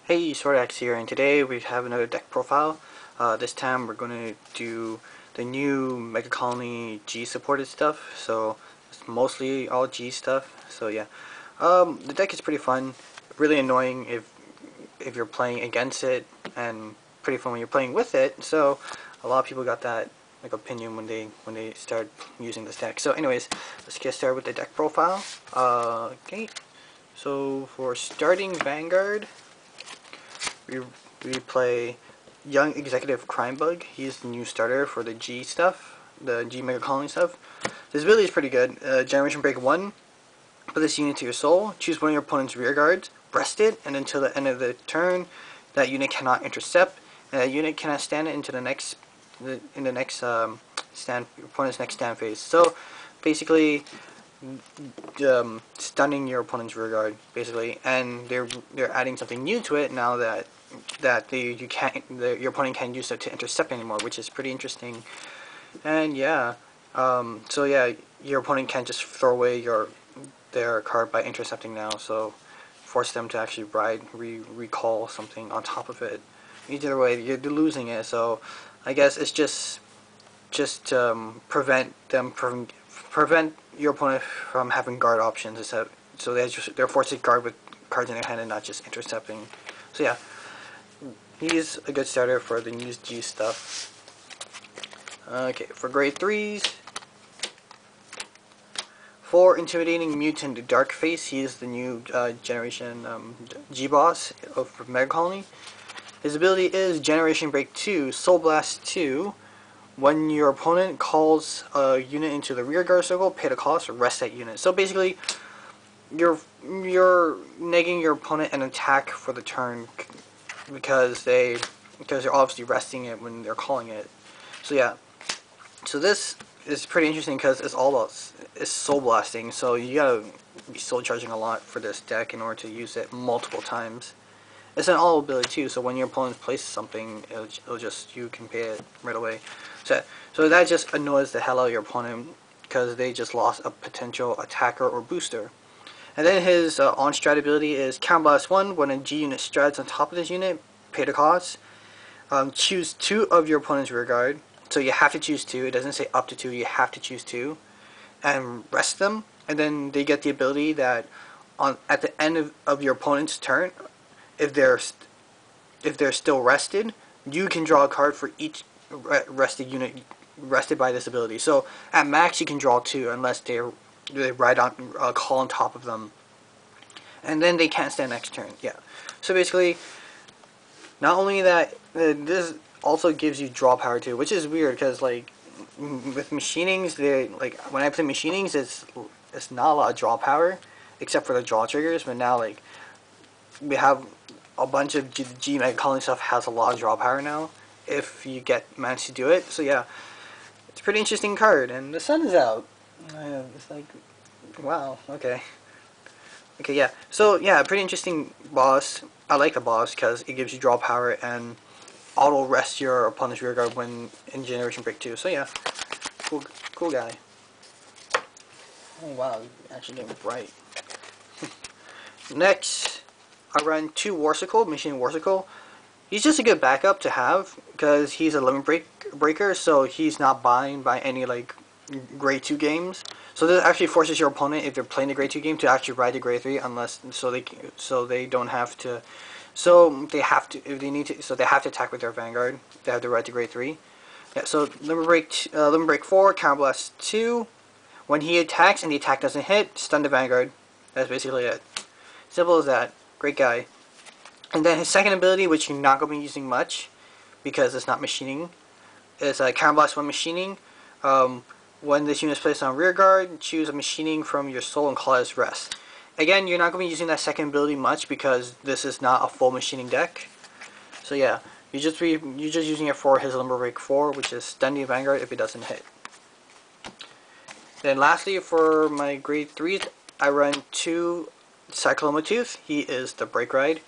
Hey, Sordax here, and today we have another deck profile. This time we're going to do the new Megacolony G supported stuff, so it's mostly all G stuff. So yeah, the deck is pretty fun, really annoying if you're playing against it, and pretty fun when you're playing with it. So a lot of people got that opinion when they start using this deck. So anyways, let's get started with the deck profile. Okay, so for starting Vanguard, we play Young Executive Crimebug. He's the new starter for the G stuff, the G-Megacolony stuff. This ability is pretty good. Generation Break 1, put this unit to your soul, choose one of your opponent's rear guards, rest it, and until the end of the turn, that unit cannot intercept, and that unit cannot stand it into the next, opponent's next stand phase. So, basically, stunning your opponent's rear guard, basically, and they're adding something new to it now that your opponent can't use it to intercept anymore, which is pretty interesting. And yeah, so yeah, your opponent can't just throw away their card by intercepting now, so force them to actually recall something on top of it. Either way, you're losing it, so I guess it's just prevent your opponent from having guard options, so they're forced to guard with cards in their hand and not just intercepting. So yeah, he's a good starter for the new G stuff. Okay, for grade 3s, for Intimidating Mutant Darkface, he is the new generation G boss of Megacolony. His ability is Generation Break 2, Soul Blast 2. When your opponent calls a unit into the rear guard circle, pay the cost or rest that unit. So basically, you're negging your opponent an attack for the turn because they're obviously resting it when they're calling it. So yeah, so this is pretty interesting because it's all about soul blasting. So you gotta be soul charging a lot for this deck in order to use it multiple times. It's an all ability too, so when your opponent places something, you can pay it right away. So that just annoys the hell out of your opponent because they just lost a potential attacker or booster. And then his on-strat ability is Counterblast 1. When a G unit strats on top of this unit, pay the cost. Choose 2 of your opponent's rear guard. So you have to choose 2. It doesn't say up to 2. You have to choose 2. And rest them. And then they get the ability that at the end of your opponent's turn, if they're still rested, you can draw a card for each rested unit rested by this ability. So at max you can draw 2 unless they call on top of them, and then they can't stand next turn. Yeah. So basically, not only that, this also gives you draw power too, which is weird because like with machinings, when I play machinings, it's not a lot of draw power except for the draw triggers. But now like we have a bunch of G-Megacolony stuff has a lot of draw power now if you manage to do it. So yeah, it's a pretty interesting card, and the sun is out. It's like, wow, okay, yeah. So yeah, pretty interesting boss. I like the boss because it gives you draw power and auto rest your opponent's rear guard when in Generation Break 2. So yeah, cool guy. Oh wow, actually getting bright. Next, I run 2 Warsickle, Machining Warsickle. He's just a good backup to have because he's a limit breaker, so he's not bound by any like grade 2 games. So this actually forces your opponent, if they're playing the grade 2 game, to actually ride the grade 3 unless they don't have to. So they have to if they need to. So they have to attack with their Vanguard. They have to ride the grade 3. Yeah. So limit break 4, Counterblast 2. When he attacks and the attack doesn't hit, stun the Vanguard. That's basically it. Simple as that. Great guy. And then his second ability, which you're not going to be using much because it's not machining, is Counterblast 1 Machining. When this unit is placed on rear guard, choose a machining from your soul and call it as rest. Again, you're not going to be using that second ability much because this is not a full machining deck. So yeah, you're just using it for his limit break 4, which is stun the Vanguard if it doesn't hit. Then lastly, for my grade 3s, I run 2 Cyclomatooth. He is the break ride.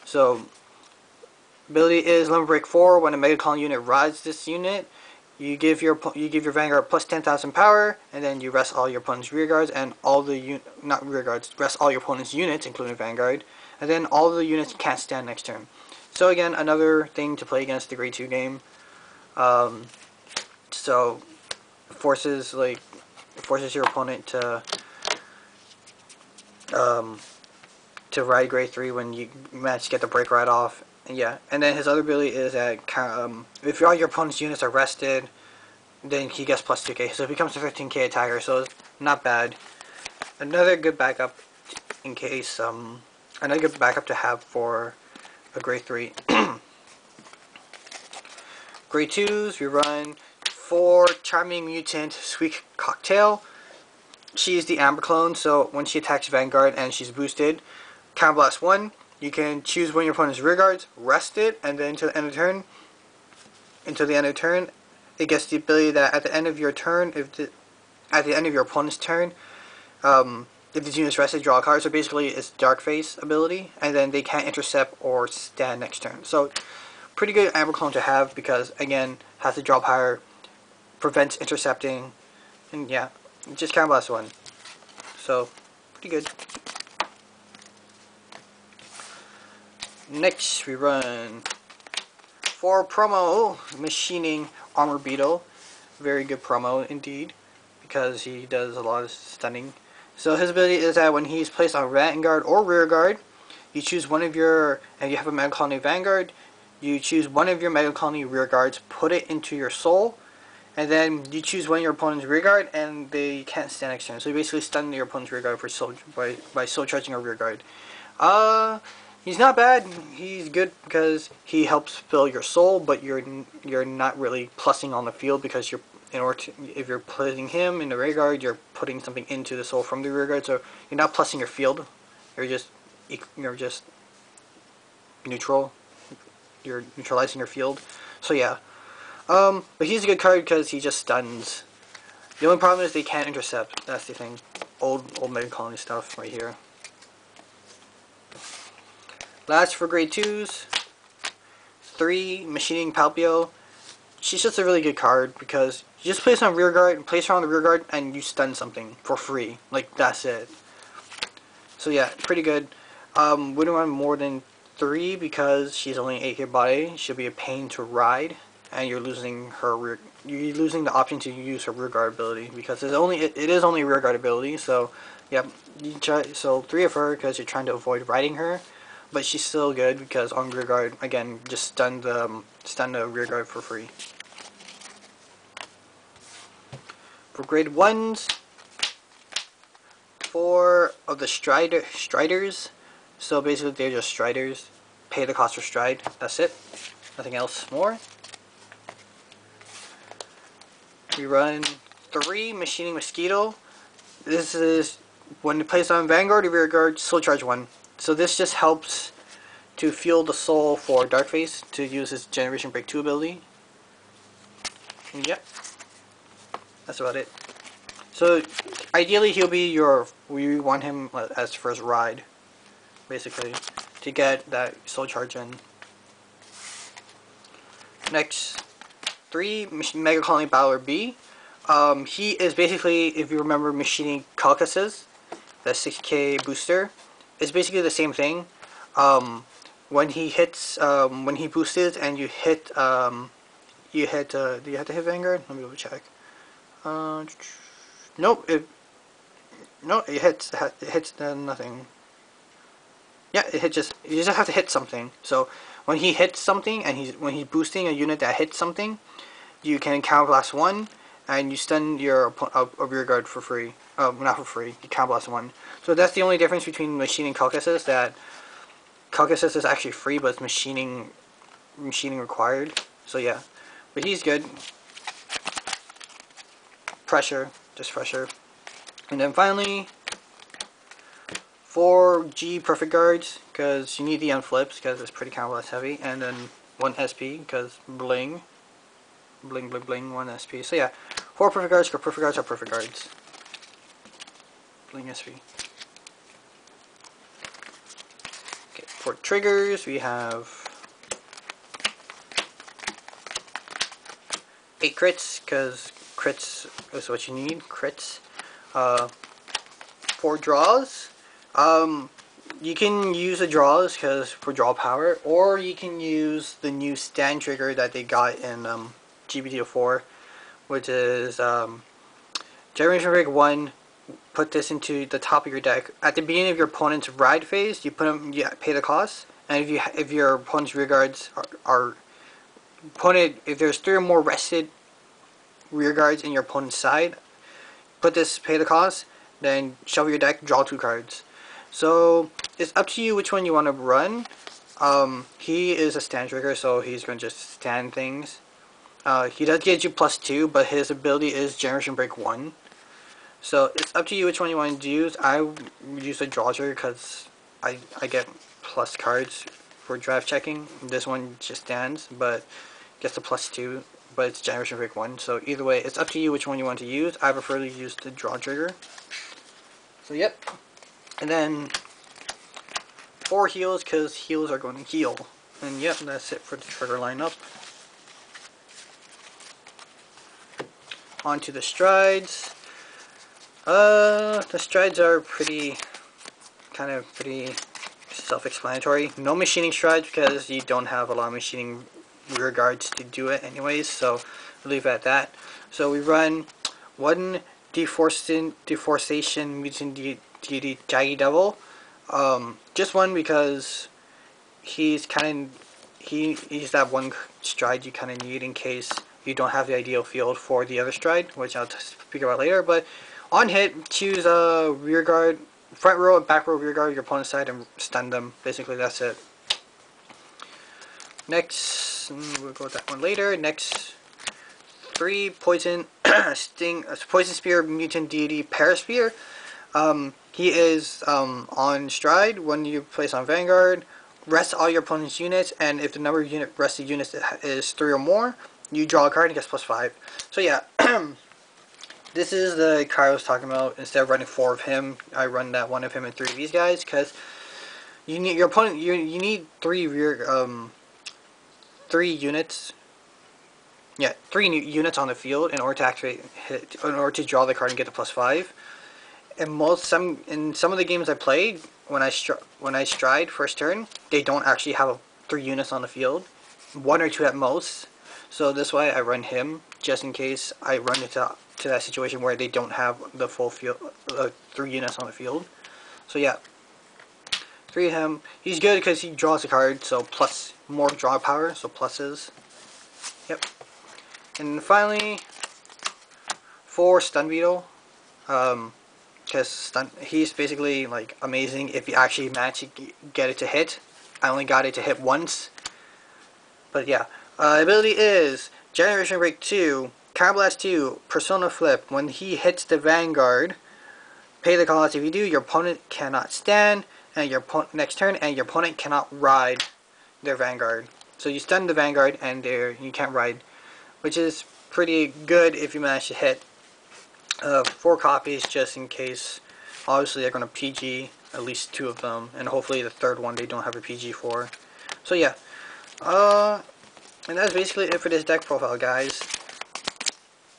So ability is limit break 4. When a Megacolony unit rides this unit, you give your Vanguard plus 10,000 power, and then you rest all your opponent's rear guards and all the rest all your opponent's units, including Vanguard, and then all of the units can't stand next turn. So again, another thing to play against the grade 2 game. So forces your opponent to ride grade 3 when you manage to get the break ride off. And yeah, and then his other ability is that if all your opponent's units are rested, then he gets plus 2k, so it becomes a 15k attacker, so it's not bad. Another good backup in case, another good backup to have for a grade 3. Grade 2s, we run 4 Charming Mutant Sweet Cocktail. She's the Amber clone, so when she attacks Vanguard and she's boosted, Counterblast 1, you can choose one of your opponent's rear guards, rest it, and then until the end of turn, it gets the ability that at the end of your turn, at the end of your opponent's turn, if the unit is rested, draw a card. So basically, it's Darkface ability, and then they can't intercept or stand next turn. So pretty good Amber clone to have because again, has to draw power, prevents intercepting, and yeah, just Counterblast 1. So pretty good. Next, we run 4 promo Machining Armor Beetle. Very good promo indeed, because he does a lot of stunning. So his ability is that when he's placed on Vanguard or Rear Guard, you choose one of your, and you have a Megacolony Vanguard, you choose one of your Megacolony Rear Guards, put it into your soul, and then you choose one of your opponent's Rear Guard, and they can't stand next turn. So you basically stun your opponent's Rear Guard for by soul charging a Rear Guard. He's not bad. He's good because he helps fill your soul, but you're not really plussing on the field because if you're putting him in the rear guard, you're putting something into the soul from the rear guard, so you're not plussing your field. You're just neutral. You're neutralizing your field. So yeah, but he's a good card because he just stuns. The only problem is they can't intercept. That's the thing. Old Megacolony stuff right here. Last for grade 2s, 3 Machining Papilio. She's just a really good card because you just place her on rear guard and place her on the rear guard and you stun something for free. Like, that's it. So yeah, pretty good. Wouldn't run more than 3 because she's only an 8 hit body. She'll be a pain to ride, and you're losing the option to use her rear guard ability because it is only a rear guard ability. So yeah, so 3 of her because you're trying to avoid riding her. But she's still good because on rear guard, again, just stun the rear guard for free. For grade 1s, 4 of the Striders. So basically they're just Striders. Pay the cost for stride. That's it. Nothing else more. We run 3 Machining Mosquito. This is when placed on Vanguard or rear guard, soul charge 1. So this just helps to fuel the soul for Darkface to use his Generation Break 2 ability. And yep, that's about it. So ideally we want him as first ride, basically, to get that soul charge in. Next, 3 Megacolony Battler B. He is basically, if you remember Machining Caucasus, the 6k booster. It's basically the same thing. When he hits, when he boosted and you hit, do you have to hit Vanguard? Let me go check. Nope. It hits nothing. Yeah, you just have to hit something. So when he hits something and when he's boosting a unit that hits something, you can Counterblast 1 and you stun your rear guard for free. Not for free. You Counterblast 1. So that's the only difference between Machining Caucasus. That Caucasus is actually free, but it's machining required. So yeah, but he's good. Pressure, just pressure. And then finally, 4 G Perfect Guards because you need the unflips because it's pretty Counterblast heavy, and then 1 SP because bling, 1 SP. So yeah, 4 Perfect Guards because Perfect Guards are Perfect Guards. Bling SP. Okay, for triggers we have 8 crits because crits is what you need. Crits. 4 draws. you can use the draws because for draw power, or you can use the new stand trigger that they got in GBTO 4, which is Generation Break 1. Put this into the top of your deck. At the beginning of your opponent's ride phase, you put them, you pay the cost, and if your opponent's rear guards if there's 3 or more rested rear guards in your opponent's side, put this, pay the cost, then shuffle your deck, draw 2 cards. So it's up to you which one you want to run. He is a stand trigger, so he's going to just stand things. He does get you +2, but his ability is Generation Break 1. So it's up to you which one you want to use. I would use a draw trigger because I get plus cards for draft checking. This one just stands, but gets the +2, but it's Generation Break 1. So either way, it's up to you which one you want to use. I prefer to use the draw trigger. So yep. And then 4 heals because heals are going to heal. And yep, that's it for the trigger lineup. On to the strides. The strides are pretty self-explanatory. No machining strides because you don't have a lot of machining rear guards to do it anyways, so we'll leave it at that. So we run 1 Deforestation Mutant Deity Jaggydevil. Just 1 because he's that 1 stride you kind of need in case you don't have the ideal field for the other stride, which I'll speak about later. But on hit, choose a rear guard, front row and back row rear guard your opponent's side and stun them. Basically, that's it. Next, we'll go with that one later. Next, 3 Poison Poison Spear Mutant Deity Paraspear. He is on stride. When you place on Vanguard, rest all your opponent's units, and if the number of rested units is 3 or more, you draw a card and gets +5. So yeah. This is the card I was talking about. Instead of running 4 of him, I run that 1 of him and 3 of these guys because you need your opponent. You need 3 units. Yeah, 3 units on the field in order to activate in order to draw the card and get the +5. And in some of the games I played, when I stride first turn, they don't actually have 3 units on the field, 1 or 2 at most. So that's why I run him, just in case I run into that situation where they don't have the full field, 3 units on the field. So yeah, 3 of him. He's good because he draws a card, so plus more draw power, so pluses. Yep. And finally, 4 Stun Beetle. Because he's basically like amazing if you actually manage to get it to hit. I only got it to hit once. But yeah. Ability is Generation Break 2, Counterblast 2, Persona Flip. When he hits the Vanguard, pay the cost. If you do, your opponent cannot stand, and your next turn, and your opponent cannot ride their Vanguard. So you stun the Vanguard, and you can't ride, which is pretty good if you manage to hit 4 copies, just in case. Obviously, they're going to PG at least 2 of them, and hopefully the 3rd one they don't have a PG for. So yeah. And that's basically it for this deck profile, guys.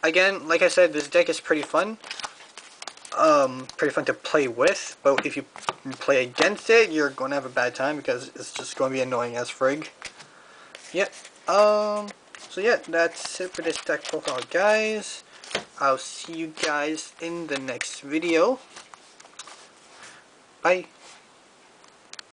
Again, like I said, this deck is pretty fun. Pretty fun to play with, but if you play against it, you're going to have a bad time because it's just going to be annoying as frig. Yep. So yeah, that's it for this deck profile, guys. I'll see you guys in the next video. Bye.